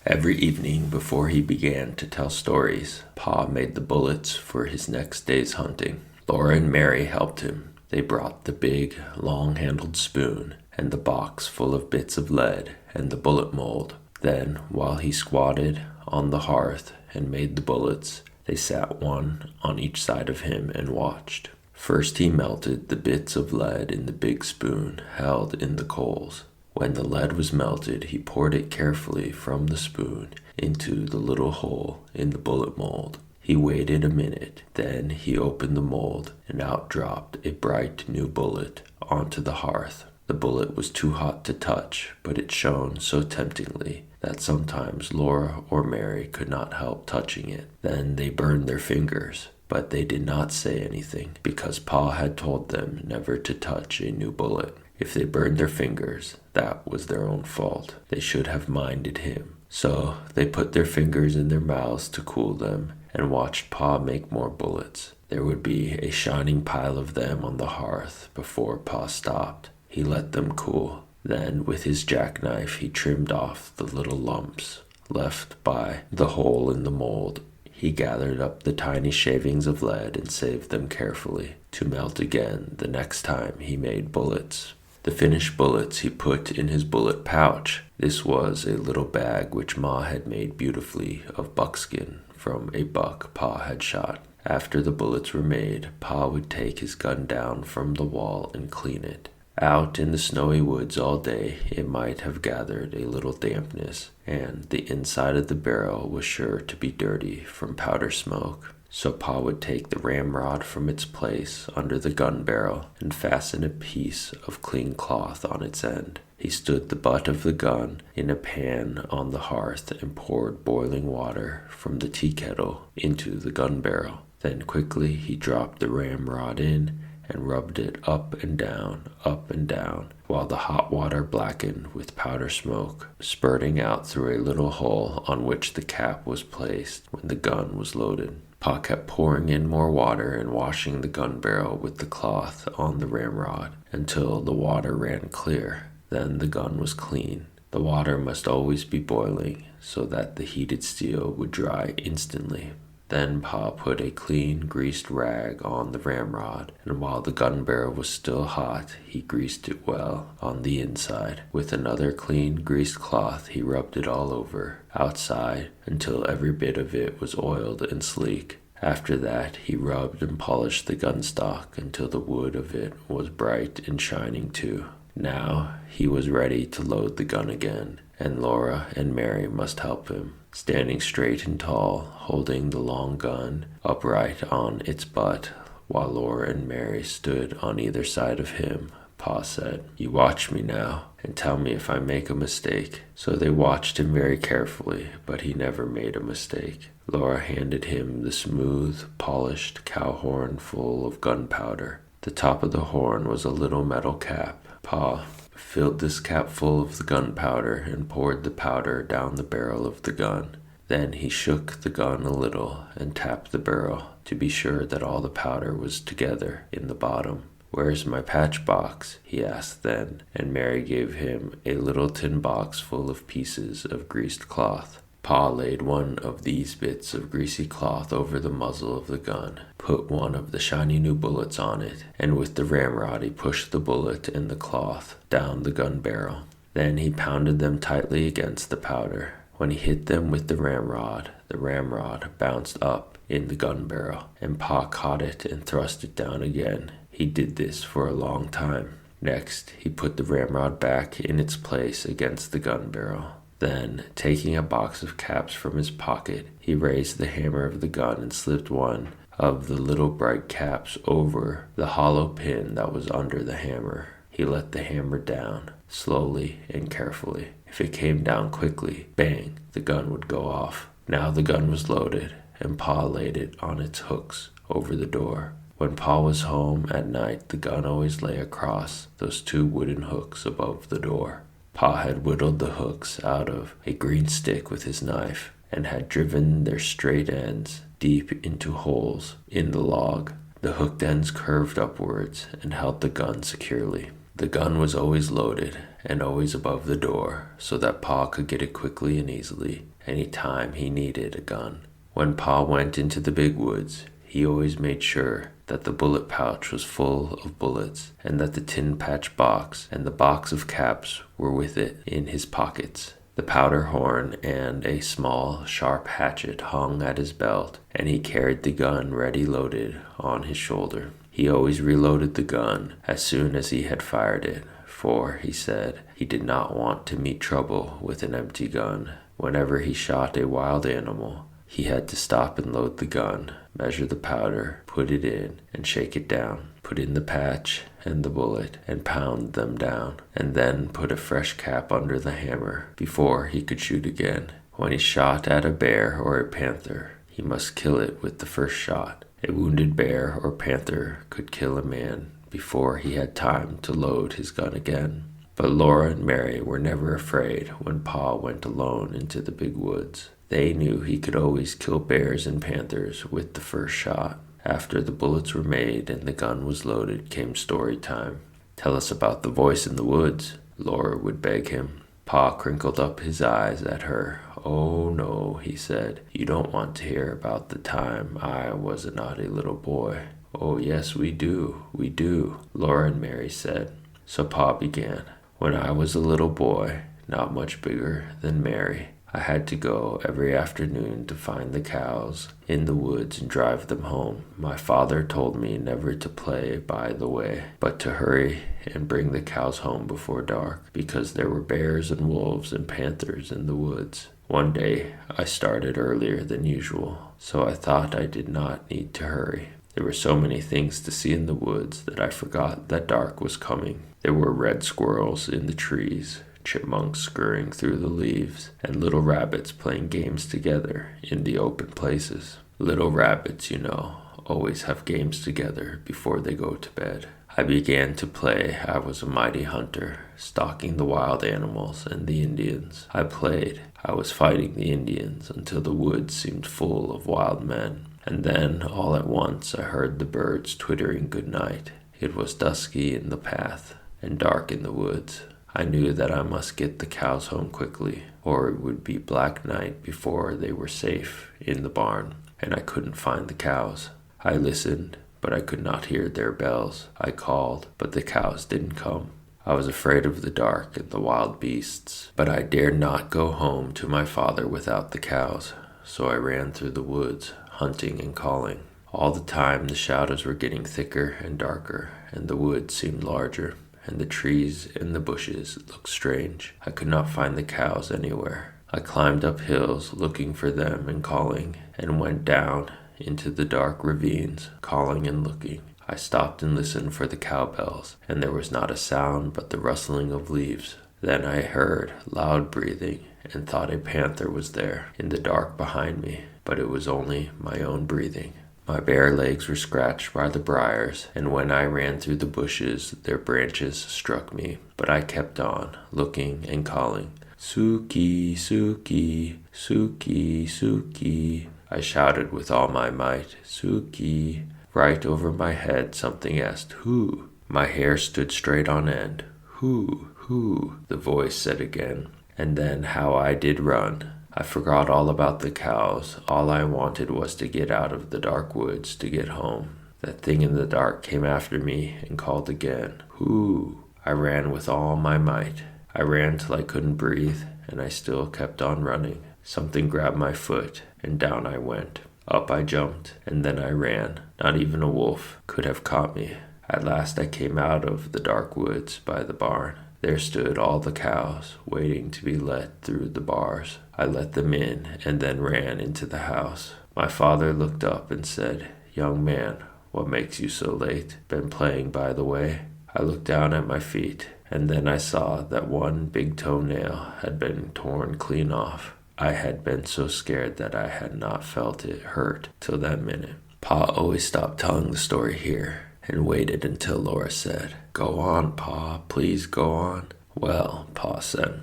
Every evening before he began to tell stories, Pa made the bullets for his next day's hunting. Laura and Mary helped him. They brought the big, long-handled spoon and the box full of bits of lead and the bullet mold. Then, while he squatted on the hearth and made the bullets, they sat one on each side of him and watched. First he melted the bits of lead in the big spoon held in the coals. When the lead was melted, he poured it carefully from the spoon into the little hole in the bullet mold. He waited a minute, then he opened the mold, and out dropped a bright new bullet onto the hearth. The bullet was too hot to touch, but it shone so temptingly that sometimes Laura or Mary could not help touching it. Then they burned their fingers, but they did not say anything, because Pa had told them never to touch a new bullet. If they burned their fingers, that was their own fault. They should have minded him. So they put their fingers in their mouths to cool them and watched Pa make more bullets. There would be a shining pile of them on the hearth before Pa stopped. He let them cool. Then, with his jackknife, he trimmed off the little lumps left by the hole in the mold. He gathered up the tiny shavings of lead and saved them carefully to melt again the next time he made bullets. The finished bullets he put in his bullet pouch. This was a little bag which Ma had made beautifully of buckskin from a buck Pa had shot. After the bullets were made, Pa would take his gun down from the wall and clean it. Out in the snowy woods all day, it might have gathered a little dampness, and the inside of the barrel was sure to be dirty from powder smoke. So Pa would take the ramrod from its place under the gun barrel and fasten a piece of clean cloth on its end. He stood the butt of the gun in a pan on the hearth and poured boiling water from the tea kettle into the gun barrel. Then quickly he dropped the ramrod in and rubbed it up and down, while the hot water blackened with powder smoke, spurting out through a little hole on which the cap was placed when the gun was loaded. Pa kept pouring in more water and washing the gun barrel with the cloth on the ramrod until the water ran clear. Then the gun was clean. The water must always be boiling so that the heated steel would dry instantly. Then Pa put a clean, greased rag on the ramrod, and while the gun barrel was still hot, he greased it well on the inside. With another clean, greased cloth, he rubbed it all over, outside, until every bit of it was oiled and sleek. After that, he rubbed and polished the gun stock until the wood of it was bright and shining too. Now he was ready to load the gun again, and Laura and Mary must help him. Standing straight and tall, holding the long gun upright on its butt, while Laura and Mary stood on either side of him, Pa said, "You watch me now, and tell me if I make a mistake." So they watched him very carefully, but he never made a mistake. Laura handed him the smooth, polished cow horn full of gunpowder. The top of the horn was a little metal cap. Pa filled this cap full of the gunpowder and poured the powder down the barrel of the gun. Then he shook the gun a little and tapped the barrel to be sure that all the powder was together in the bottom. "Where's my patch box?" he asked then, and Mary gave him a little tin box full of pieces of greased cloth. Pa laid one of these bits of greasy cloth over the muzzle of the gun, put one of the shiny new bullets on it, and with the ramrod he pushed the bullet and the cloth down the gun barrel. Then he pounded them tightly against the powder. When he hit them with the ramrod bounced up in the gun barrel, and Pa caught it and thrust it down again. He did this for a long time. Next, he put the ramrod back in its place against the gun barrel. Then, taking a box of caps from his pocket, he raised the hammer of the gun and slipped one of the little bright caps over the hollow pin that was under the hammer. He let the hammer down, slowly and carefully. If it came down quickly, bang, the gun would go off. Now the gun was loaded, and Pa laid it on its hooks over the door. When Pa was home at night, the gun always lay across those two wooden hooks above the door. Pa had whittled the hooks out of a green stick with his knife and had driven their straight ends deep into holes in the log. The hooked ends curved upwards and held the gun securely. The gun was always loaded, and always above the door, so that Pa could get it quickly and easily any time he needed a gun. When Pa went into the big woods, he always made sure that the bullet pouch was full of bullets and that the tin patch box and the box of caps were with it in his pockets. The powder horn and a small, sharp hatchet hung at his belt, and he carried the gun ready loaded on his shoulder. He always reloaded the gun as soon as he had fired it, for, he said, he did not want to meet trouble with an empty gun. Whenever he shot a wild animal, he had to stop and load the gun, measure the powder, put it in, and shake it down, put in the patch and the bullet, and pound them down, and then put a fresh cap under the hammer before he could shoot again. When he shot at a bear or a panther, he must kill it with the first shot. A wounded bear or panther could kill a man before he had time to load his gun again. But Laura and Mary were never afraid when Pa went alone into the big woods. They knew he could always kill bears and panthers with the first shot. After the bullets were made and the gun was loaded came story time. "Tell us about the voice in the woods," Laura would beg him. Pa crinkled up his eyes at her. "Oh no," he said, "you don't want to hear about the time I was a naughty little boy." "Oh yes, we do, Laura and Mary said. So Pa began. "When I was a little boy, not much bigger than Mary, I had to go every afternoon to find the cows in the woods and drive them home. My father told me never to play by the way, but to hurry and bring the cows home before dark, because there were bears and wolves and panthers in the woods. One day I started earlier than usual, so I thought I did not need to hurry. There were so many things to see in the woods that I forgot that dark was coming. There were red squirrels in the trees, chipmunks scurrying through the leaves, and little rabbits playing games together in the open places. Little rabbits, you know, always have games together before they go to bed. I began to play I was a mighty hunter, stalking the wild animals and the Indians. I played I was fighting the Indians until the woods seemed full of wild men. And then, all at once, I heard the birds twittering good night. It was dusky in the path and dark in the woods. I knew that I must get the cows home quickly, or it would be black night before they were safe in the barn, and I couldn't find the cows. I listened, but I could not hear their bells. I called, but the cows didn't come. I was afraid of the dark and the wild beasts, but I dared not go home to my father without the cows, so I ran through the woods, hunting and calling. All the time the shadows were getting thicker and darker, and the woods seemed larger, and the trees and the bushes looked strange. I could not find the cows anywhere. I climbed up hills looking for them and calling, and went down into the dark ravines, calling and looking. I stopped and listened for the cowbells, and there was not a sound but the rustling of leaves. Then I heard loud breathing, and thought a panther was there in the dark behind me, but it was only my own breathing. My bare legs were scratched by the briars, and when I ran through the bushes, their branches struck me. But I kept on, looking and calling, "Suki, Suki, Suki, Suki." I shouted with all my might, "Suki." Right over my head something asked, "Who?" My hair stood straight on end. "Who? Who?" the voice said again. And then how I did run. I forgot all about the cows. All I wanted was to get out of the dark woods to get home. That thing in the dark came after me and called again, "Who?" I ran with all my might. I ran till I couldn't breathe, and I still kept on running. Something grabbed my foot, and down I went. Up I jumped, and then I ran. Not even a wolf could have caught me. At last I came out of the dark woods by the barn. There stood all the cows, waiting to be let through the bars. I let them in, and then ran into the house. My father looked up and said, "Young man, what makes you so late? Been playing by the way?" I looked down at my feet, and then I saw that one big toenail had been torn clean off. I had been so scared that I had not felt it hurt till that minute. Pa always stopped telling the story here, and waited until Laura said, "Go on, Pa, please go on." "Well," Pa said,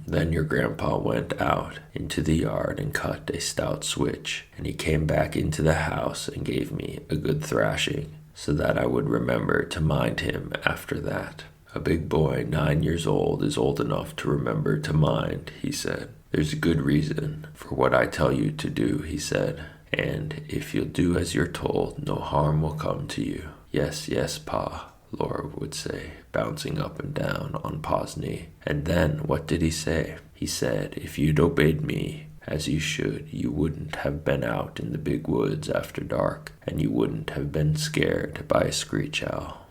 "then your grandpa went out into the yard and cut a stout switch, and he came back into the house and gave me a good thrashing, so that I would remember to mind him after that. A big boy 9 years old is old enough to remember to mind, he said. There's a good reason for what I tell you to do, he said. And if you'll do as you're told, no harm will come to you. Yes, yes, Pa, Laura would say, bouncing up and down on Pa's knee. And then, what did he say? He said, if you'd obeyed me as you should, you wouldn't have been out in the big woods after dark, and you wouldn't have been scared by a screech owl.